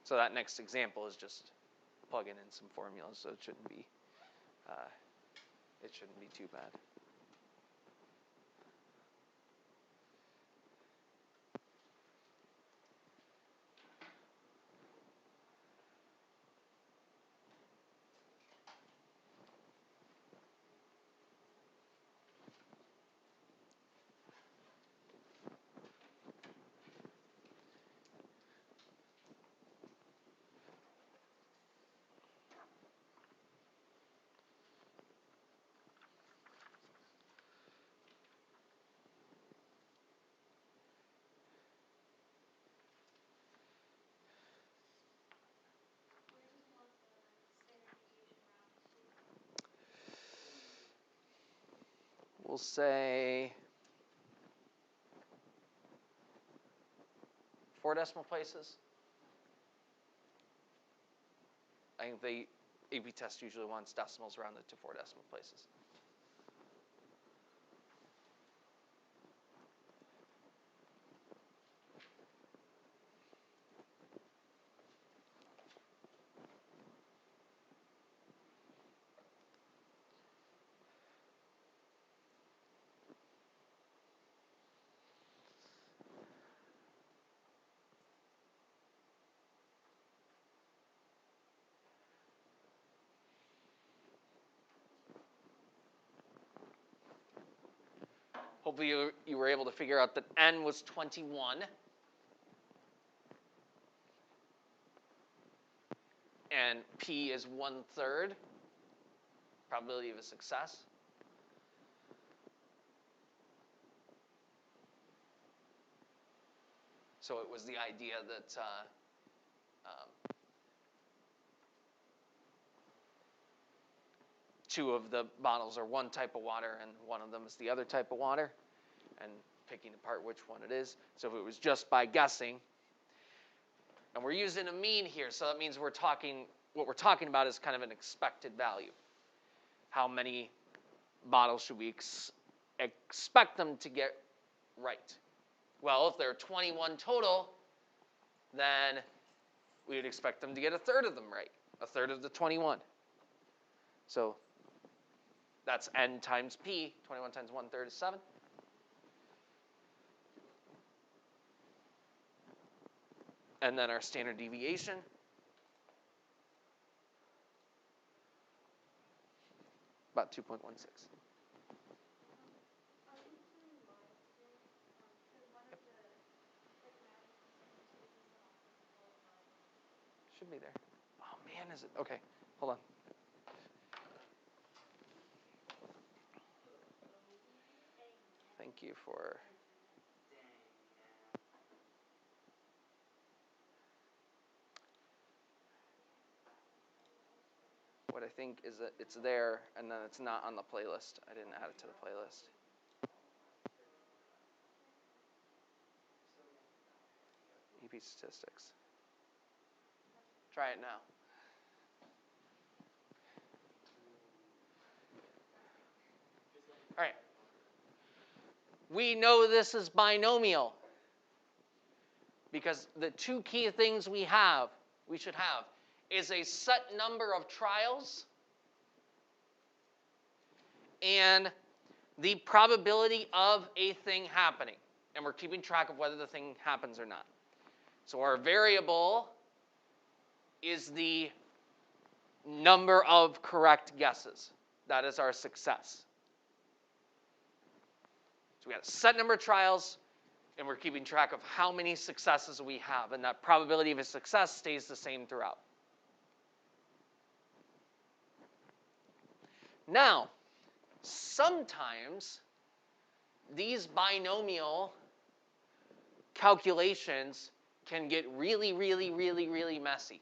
So that next example is just plugging in some formulas, so it shouldn't be too bad. We'll say 4 decimal places. I think the AP test usually wants decimals rounded to 4 decimal places. Hopefully you were able to figure out that n was 21. And p is 1/3 probability of a success. So it was the idea that two of the bottles are one type of water and one of them is the other type of water, and picking apart which one it is. So if it was just by guessing, and we're using a mean here, so that means what we're talking about is kind of an expected value. How many bottles should we expect them to get right? Well, if there are 21 total, then we would expect them to get 1/3 of them right, 1/3 of the 21. So that's n times p. 21 times 1/3 is 7. And then our standard deviation. About 2.16. Should be there. Oh man, is it? Okay, hold on. Thank you for. What I think is that it's there and then it's not on the playlist. I didn't add it to the playlist. EP statistics. Try it now. All right. We know this is binomial because the two key things we should have, is a set number of trials and the probability of a thing happening. And we're keeping track of whether the thing happens or not. So our variable is the number of correct guesses. That is our success. So we got a set number of trials, and we're keeping track of how many successes we have. And that probability of a success stays the same throughout. Now, sometimes these binomial calculations can get really, really, really, really messy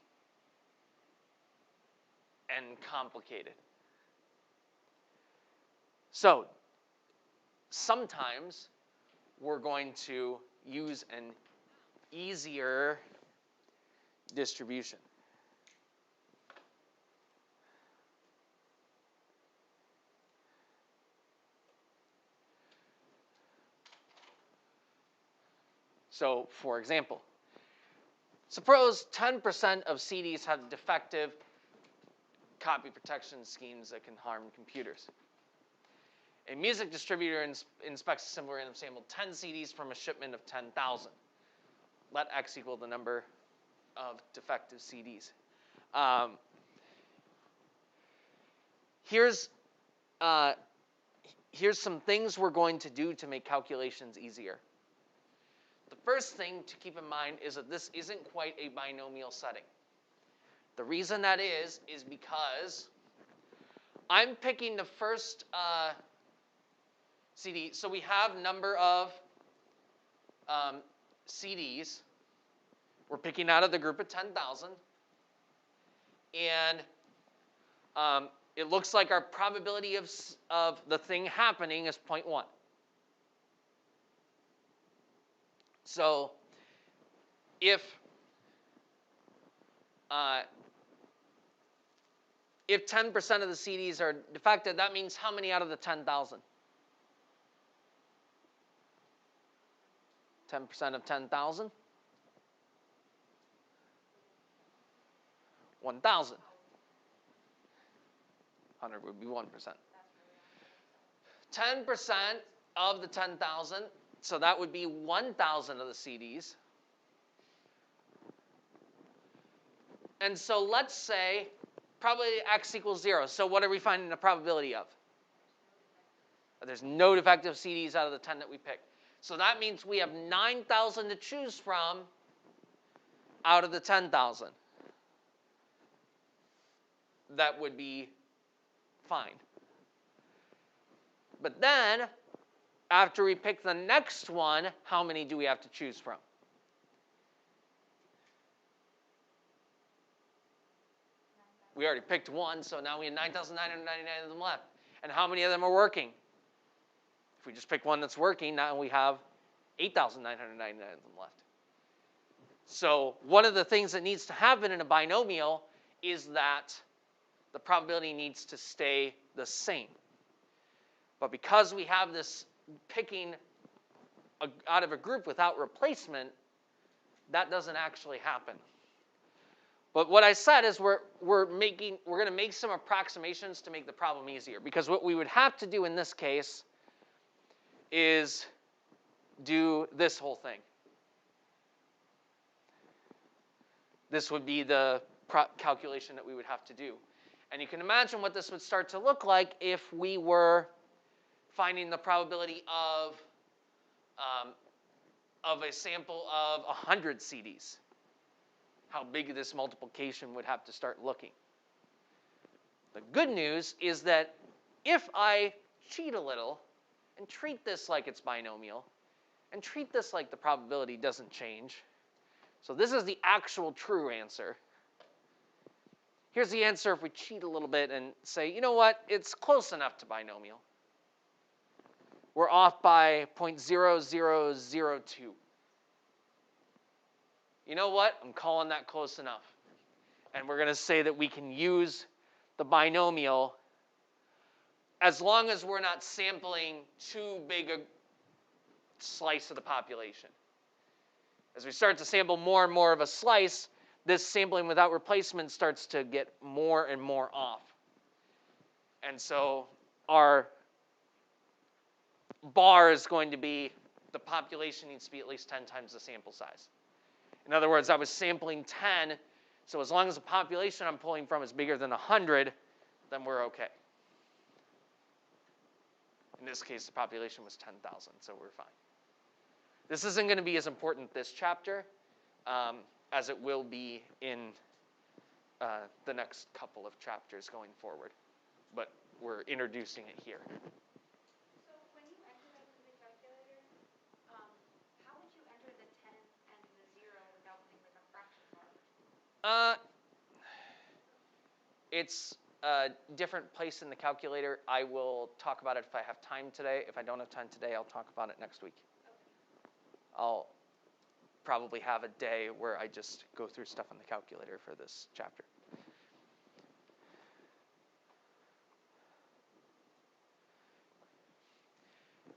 and complicated. So sometimes we're going to use an easier distribution. So, for example, Suppose 10% of CDs have defective copy protection schemes that can harm computers. A music distributor inspects a simple random sample 10 CDs from a shipment of 10,000. Let X equal the number of defective CDs. Here's some things we're going to do to make calculations easier. The first thing to keep in mind is that this isn't quite a binomial setting. The reason that is because I'm picking the first CD. So we have number of CDs. We're picking out of the group of 10,000. And it looks like our probability of the thing happening is 0.1. So if 10% of the CDs are defective, that means how many out of the 10,000? 10% of 10,000? 1,000. 100 would be 1%. 10% of the 10,000, so that would be 1,000 of the CDs. And so let's say probability X equals 0. So what are we finding the probability of? There's no defective CDs out of the 10 that we picked. So that means we have 9,000 to choose from out of the 10,000. That would be fine. But then, after we pick the next one, how many do we have to choose from? We already picked one, so now we have 9,999 of them left. And how many of them are working? If we just pick one that's working, now we have 8,999 of them left. So one of the things that needs to happen in a binomial is that the probability needs to stay the same. But because we have this picking out of a group without replacement, that doesn't actually happen. But what I said is we're going to make some approximations to make the problem easier. Because what we would have to do in this case is do this whole thing. This would be the calculation that we would have to do. And you can imagine what this would start to look like if we were finding the probability of a sample of 100 CDs. How big this multiplication would have to start looking. The good news is that if I cheat a little and treat this like it's binomial and treat this like the probability doesn't change, so this is the actual true answer. Here's the answer if we cheat a little bit and say, you know what, it's close enough to binomial. We're off by 0.0002. You know what? I'm calling that close enough. And we're going to say that we can use the binomial as long as we're not sampling too big a slice of the population. As we start to sample more and more of a slice, this sampling without replacement starts to get more and more off. And so our bar is going to be the population needs to be at least 10 times the sample size. In other words, I was sampling 10, so as long as the population I'm pulling from is bigger than 100, then we're okay. In this case, the population was 10,000, so we're fine. This isn't going to be as important this chapter as it will be in the next couple of chapters going forward, but we're introducing it here. It's a different place in the calculator. I will talk about it if I have time today. If I don't have time today, I'll talk about it next week. I'll probably have a day where I just go through stuff on the calculator for this chapter.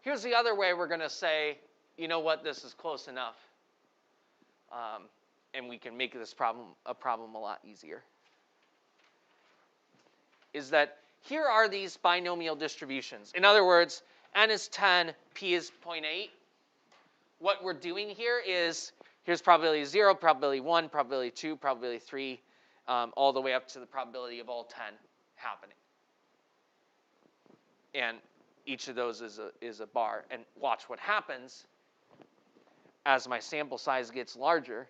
Here's the other way we're going to say, you know what, this is close enough. and we can make this problem a lot easier, is that here are these binomial distributions. In other words, n is 10, p is 0.8. What we're doing here is, here's probability 0, probability 1, probability 2, probability 3, all the way up to the probability of all 10 happening. And each of those is a bar. And watch what happens as my sample size gets larger.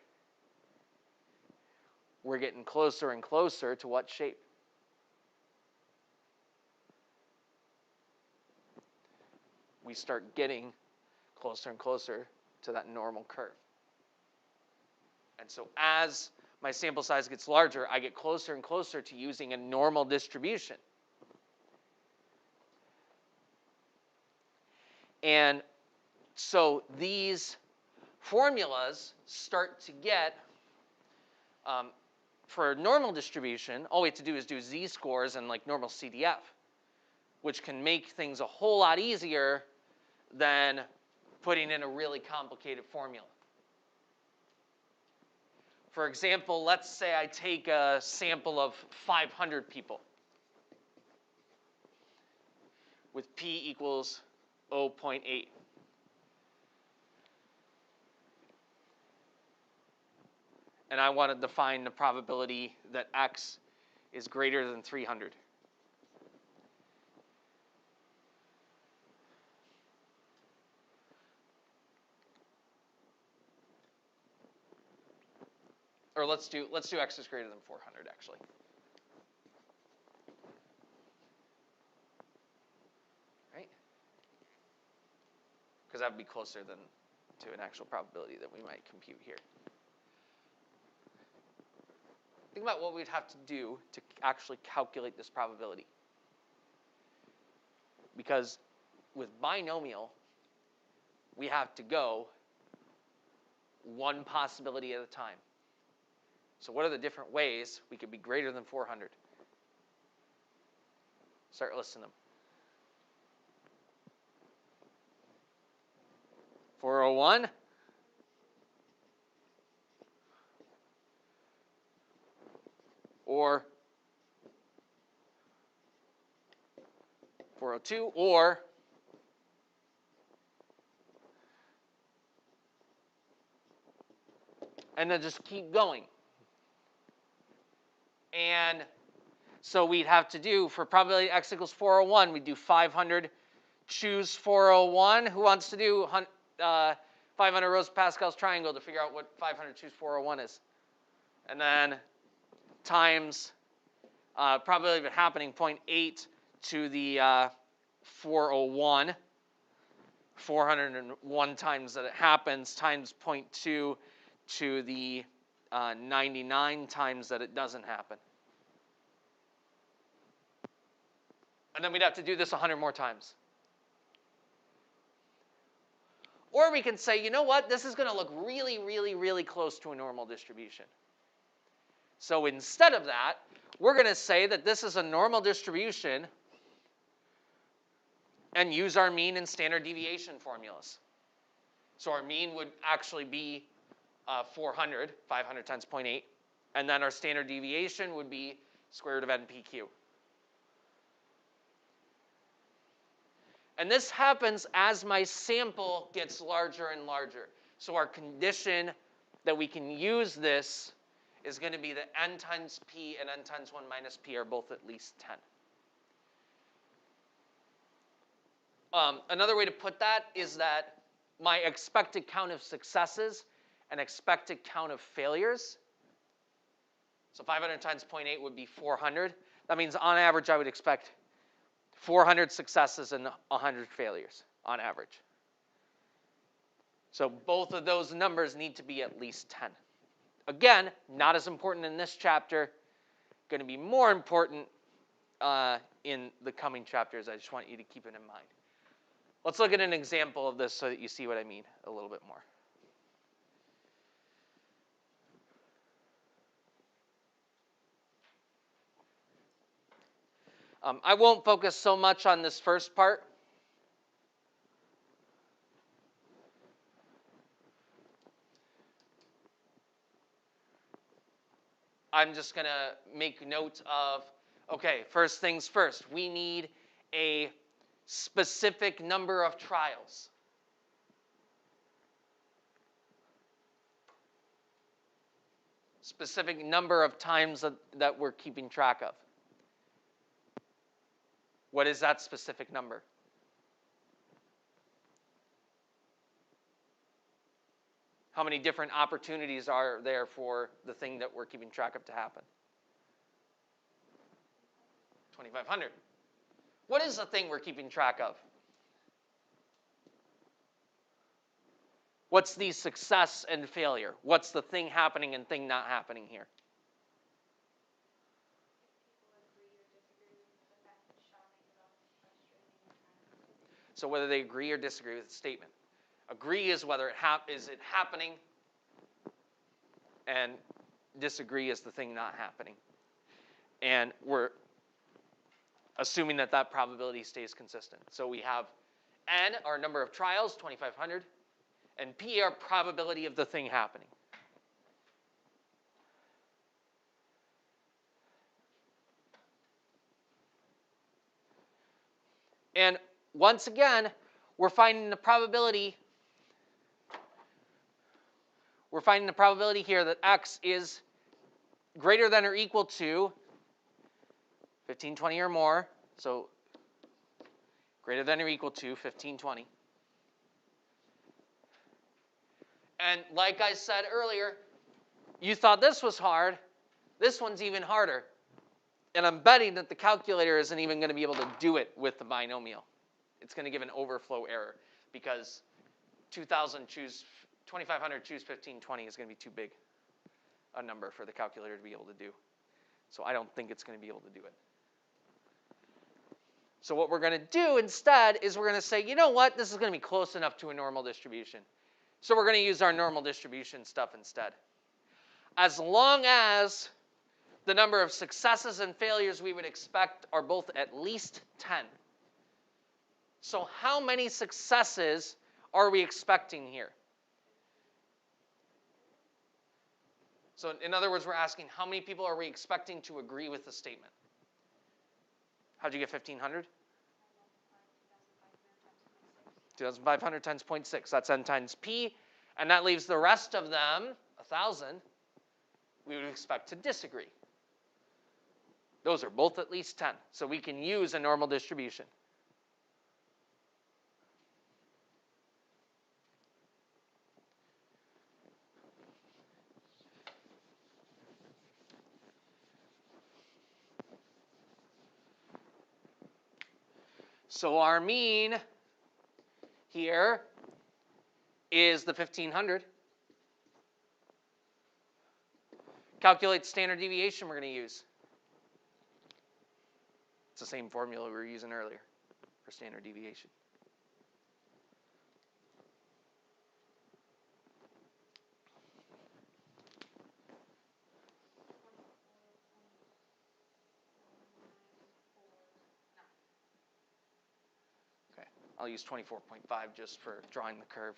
We're getting closer and closer to what shape? We start getting closer and closer to that normal curve. And so as my sample size gets larger, I get closer and closer to using a normal distribution. And so these formulas start to get, for a normal distribution, all we have to do is do z-scores and like normal CDF, which can make things a whole lot easier than putting in a really complicated formula. For example, let's say I take a sample of 500 people with p equals 0.8. And I wanted to find the probability that x is greater than 300. Or let's do x is greater than 400 actually. Right? Because that would be closer than to an actual probability that we might compute here. Think about what we'd have to do to actually calculate this probability. Because with binomial, we have to go one possibility at a time. So what are the different ways we could be greater than 400? Start listing them. 401. Or 402, or and then just keep going. And so we'd have to do, for probability x equals 401, we'd do 500, choose 401. Who wants to do 500 rows of Pascal's triangle to figure out what 500 choose 401 is? And then times probability of it happening, 0.8 to the 401, 401 times that it happens, times 0.2 to the 99 times that it doesn't happen. And then we'd have to do this 100 more times. Or we can say, you know what, this is going to look really, really, really close to a normal distribution. So instead of that, we're going to say that this is a normal distribution and use our mean and standard deviation formulas. So our mean would actually be 400, 500 times 0.8, and then our standard deviation would be square root of NPQ. And this happens as my sample gets larger and larger. So our condition that we can use this is going to be that n times p and n times 1 minus p are both at least 10. Another way to put that is that my expected count of successes and expected count of failures. So 500 times 0.8 would be 400. That means on average I would expect 400 successes and 100 failures on average. So both of those numbers need to be at least 10. Again, not as important in this chapter. Going to be more important in the coming chapters. I just want you to keep it in mind. Let's look at an example of this so that you see what I mean a little bit more. I won't focus so much on this first part. I'm just going to make note of, okay, first things first, we need a specific number of trials. Specific number of times that we're keeping track of. What is that specific number? How many different opportunities are there for the thing that we're keeping track of to happen? 2,500. What is the thing we're keeping track of? What's the success and failure? What's the thing happening and thing not happening here? So whether they agree or disagree with the statement. Agree is whether is it happening, and disagree is the thing not happening. And we're assuming that that probability stays consistent. So we have N, our number of trials, 2,500, and P, our probability of the thing happening. And once again, we're finding the probability here that X is greater than or equal to 1520 or more. So greater than or equal to 1520. And like I said earlier, you thought this was hard. This one's even harder. And I'm betting that the calculator isn't even going to be able to do it with the binomial. It's going to give an overflow error because 2,500 choose 1520 is going to be too big a number for the calculator to be able to do. So I don't think it's going to be able to do it. So what we're going to do instead is we're going to say, you know what, this is going to be close enough to a normal distribution. So we're going to use our normal distribution stuff instead. As long as the number of successes and failures we would expect are both at least 10. So how many successes are we expecting here? So in other words, we're asking how many people are we expecting to agree with the statement? How'd you get 1,500? 2,500 times 0.6. That's N times P. And that leaves the rest of them, 1,000, we would expect to disagree. Those are both at least 10. So we can use a normal distribution. So our mean here is the 1,500. Calculate the standard deviation we're going to use. It's the same formula we were using earlier for standard deviation. Okay, I'll use 24.5 just for drawing the curve.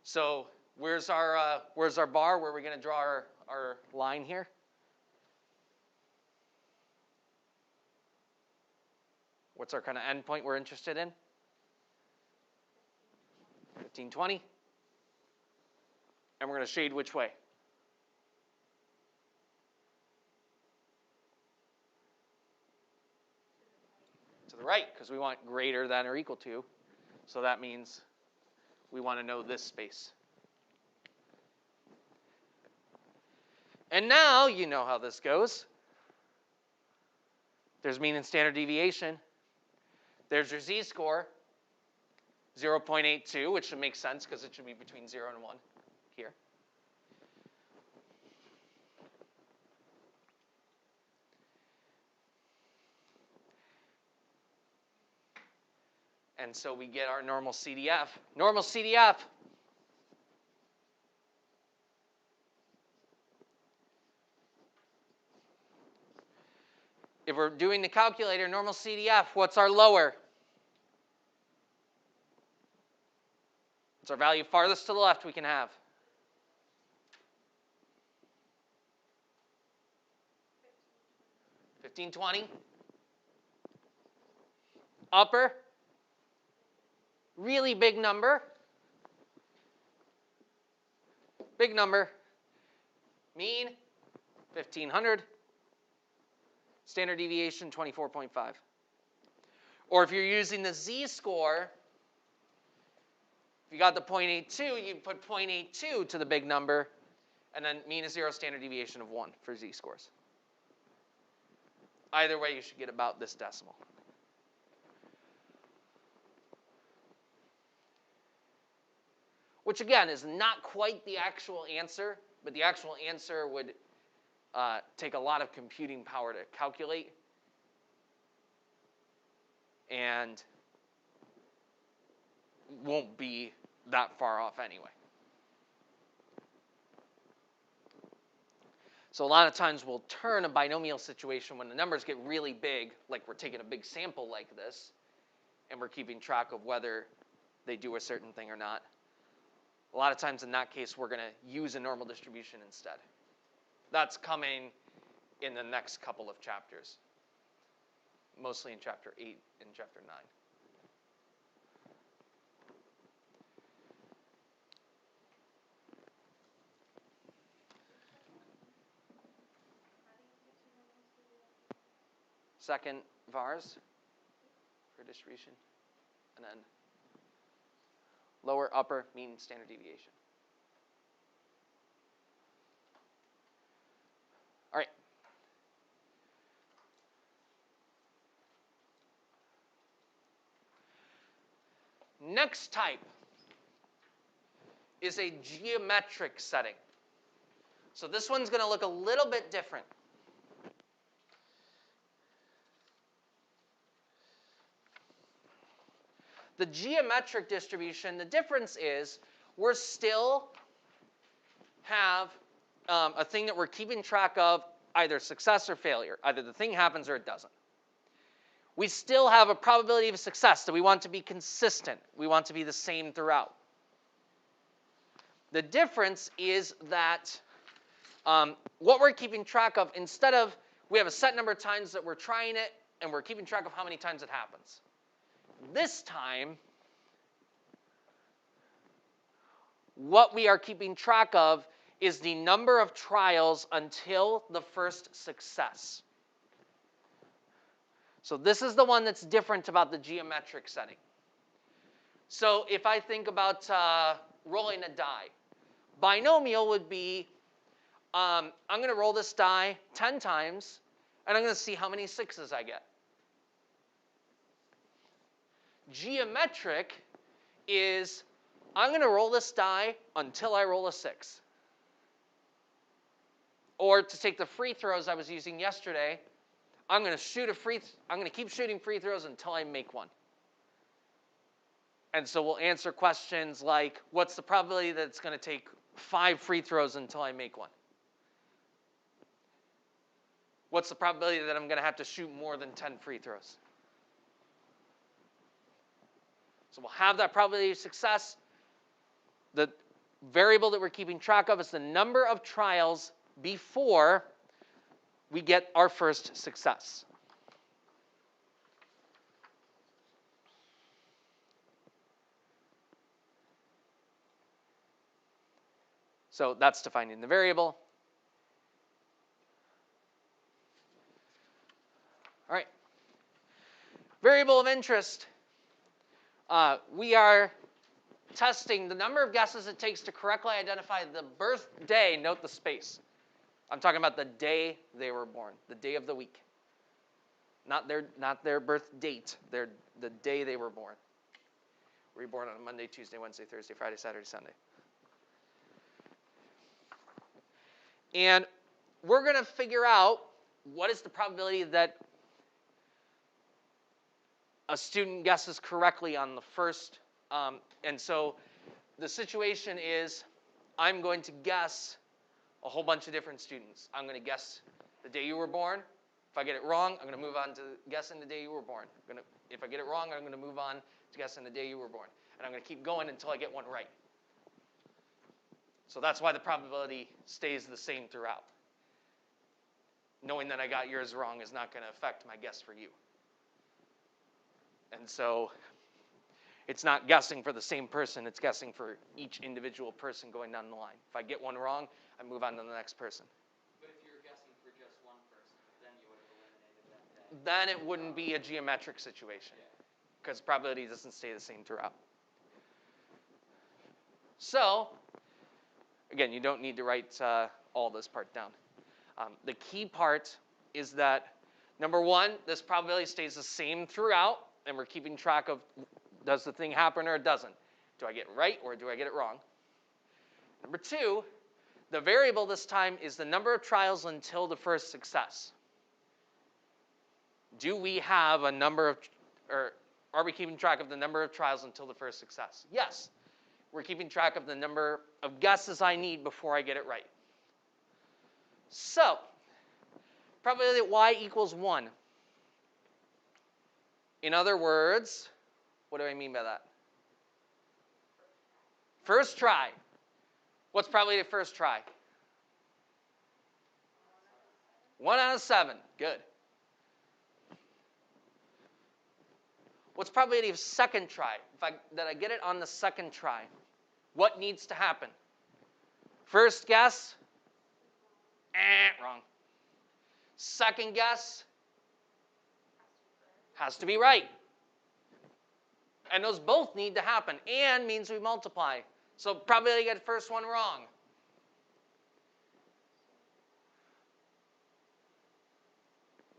So where's our bar? Where are we going to draw our line here? What's our kind of endpoint we're interested in? 1520. And we're going to shade which way? To the right, because we want greater than or equal to. So that means we want to know this space. And now you know how this goes. There's mean and standard deviation. There's your z-score, 0.82, which should make sense because it should be between 0 and 1 here. And so we get our normal CDF. Normal CDF. If we're doing the calculator, normal CDF, what's our lower? It's our value farthest to the left we can have. 1520. Upper, really big number. Big number. Mean, 1500. Standard deviation, 24.5. Or if you're using the z-score, if you got the 0.82, you put 0.82 to the big number, and then mean is 0, standard deviation of 1 for z-scores. Either way, you should get about this decimal. Which, again, is not quite the actual answer, but the actual answer would take a lot of computing power to calculate. And won't be that far off anyway. So a lot of times we'll turn a binomial situation when the numbers get really big, like we're taking a big sample like this, and we're keeping track of whether they do a certain thing or not. A lot of times in that case, we're going to use a normal distribution instead. That's coming in the next couple of chapters, mostly in chapter 8 and chapter 9. Second vars for distribution, and then lower, upper, mean, standard deviation. All right. Next type is a geometric setting. So this one's going to look a little bit different. The geometric distribution, the difference is we're still have a thing that we're keeping track of, either success or failure. Either the thing happens or it doesn't. We still have a probability of success that we want to be consistent. We want to be the same throughout. The difference is that what we're keeping track of, instead of we have a set number of times that we're trying it, and we're keeping track of how many times it happens. This time, what we are keeping track of is the number of trials until the first success. So this is the one that's different about the geometric setting. So if I think about rolling a die, binomial would be, I'm going to roll this die 10 times, and I'm going to see how many 6s I get. Geometric is, I'm going to roll this die until I roll a 6. Or to take the free throws I was using yesterday, I'm going to keep shooting free throws until I make one. And so we'll answer questions like, what's the probability that it's going to take 5 free throws until I make one? What's the probability that I'm going to have to shoot more than 10 free throws? So we'll have that probability of success. The variable that we're keeping track of is the number of trials before we get our first success. So that's defining the variable. All right. Variable of interest. We are testing the number of guesses it takes to correctly identify the birthday, note the space. I'm talking about the day they were born, the day of the week. Not their birth date, the day they were born. Were you born on a Monday, Tuesday, Wednesday, Thursday, Friday, Saturday, Sunday? And we're going to figure out what is the probability that a student guesses correctly on the first, and so the situation is I'm going to guess a whole bunch of different students. I'm going to guess the day you were born. If I get it wrong, I'm going to move on to guessing the day you were born. If I get it wrong, I'm going to move on to guessing the day you were born. And I'm going to keep going until I get one right. So that's why the probability stays the same throughout. Knowing that I got yours wrong is not going to affect my guess for you. And so it's not guessing for the same person, it's guessing for each individual person going down the line. If I get one wrong, I move on to the next person. But if you're guessing for just one person, then you would have eliminated that day. Then it wouldn't be a geometric situation, because probability doesn't stay the same throughout. So, again, you don't need to write all this part down. The key part is that, number one, this probability stays the same throughout, and we're keeping track of, does the thing happen or it doesn't? Do I get it right or do I get it wrong? Number two, the variable this time is the number of trials until the first success. Do we have a number of, or are we keeping track of the number of trials until the first success? Yes. We're keeping track of the number of guesses I need before I get it right. So, probability that y equals 1. In other words, what do I mean by that? First try. What's probability of first try? 1 out of 7. Good. What's probability of second try? That I get it on the second try. What needs to happen? First guess? Wrong. Second guess? Has to be right. And those both need to happen. And means we multiply. So probability to get the first one wrong.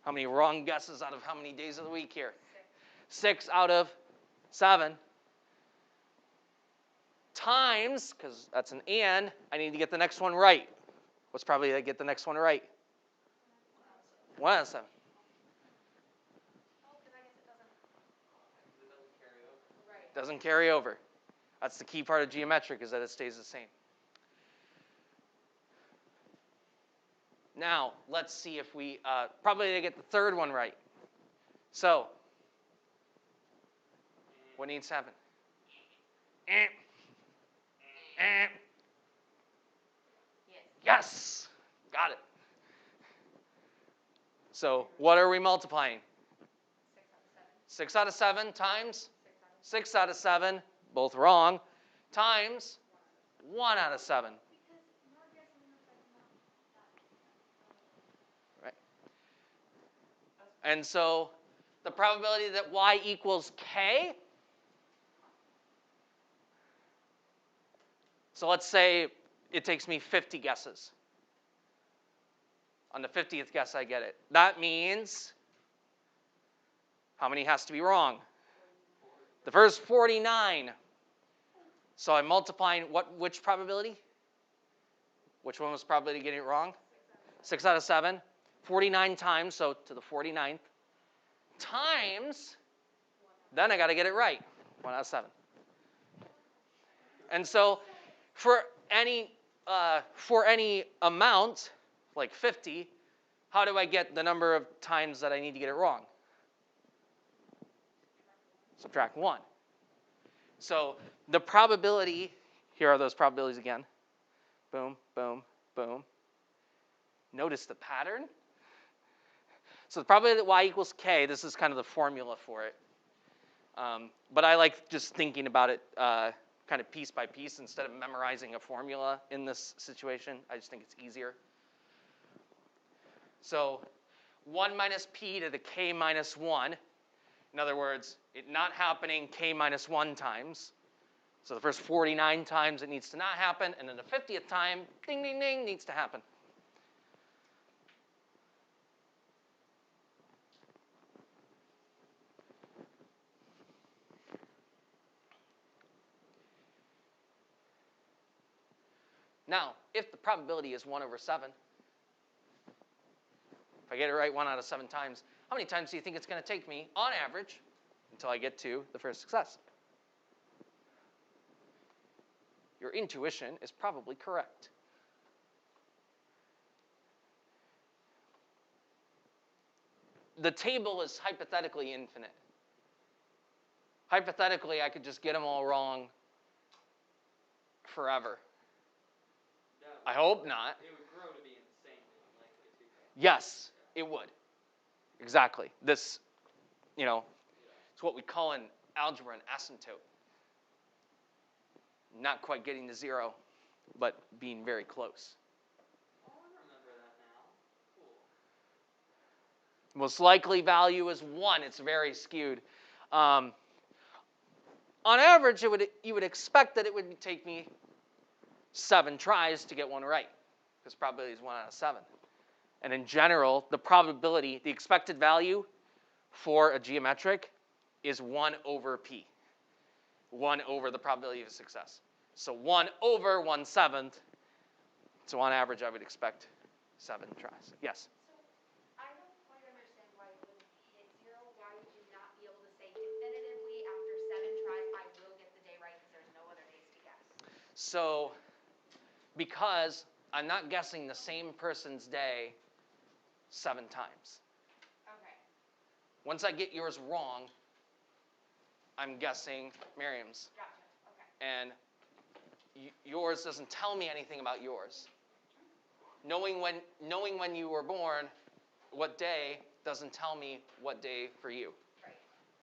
How many wrong guesses out of how many days of the week here? 6 out of 7. Times, because that's an and, I need to get the next one right. What's probability to get the next one right? 1 out of 7. Doesn't carry over. That's the key part of geometric, is that it stays the same. Now, let's see if we probably get the third one right. So, what needs to happen? Yes! Got it. So, what are we multiplying? 6 out of 7 times 6 out of 7, both wrong, times 1 out of 7. Right. And so the probability that y equals k, so let's say it takes me 50 guesses. On the 50th guess, I get it. That means how many has to be wrong? The first 49. So I'm multiplying which probability? Which one was probability of getting it wrong? 6 out of 7. 49 times, so to the 49th. Times, then I got to get it right. 1 out of 7. And so for any amount, like 50, how do I get the number of times that I need to get it wrong? Subtract 1. So the probability, here are those probabilities again. Boom, boom, boom. Notice the pattern. So the probability that y equals k, this is kind of the formula for it. But I like just thinking about it kind of piece by piece instead of memorizing a formula in this situation. I just think it's easier. So 1 minus p to the k minus 1. In other words, it not happening k minus 1 times. So the first 49 times it needs to not happen, and then the 50th time, ding, ding, ding, needs to happen. Now, if the probability is 1 over 7, if I get it right 1 out of 7 times, how many times do you think it's going to take me, on average, until I get to the first success. Your intuition is probably correct. The table is hypothetically infinite. Hypothetically, I could just get them all wrong forever. I hope not. It would grow to be insanely unlikely too. Yes, it would. Exactly. This, it's what we call in algebra an asymptote. Not quite getting to zero, but being very close. Oh, I remember that now. Cool. Most likely value is 1. It's very skewed. On average, you would expect that it would take me 7 tries to get one right, because probability is 1 out of 7. And in general, the probability, the expected value for a geometric is 1 over p. 1 over the probability of success. So 1 over 1/7. So on average, I would expect 7 tries. Yes? So I don't quite understand why it wouldn't hit 0. Why would you not be able to say definitively after 7 tries, I will get the day right because there's no other days to guess? So because I'm not guessing the same person's day 7 times. Okay. Once I get yours wrong, I'm guessing Miriam's. Gotcha. Okay. And yours doesn't tell me anything about yours. Knowing when you were born, what day, doesn't tell me what day for you.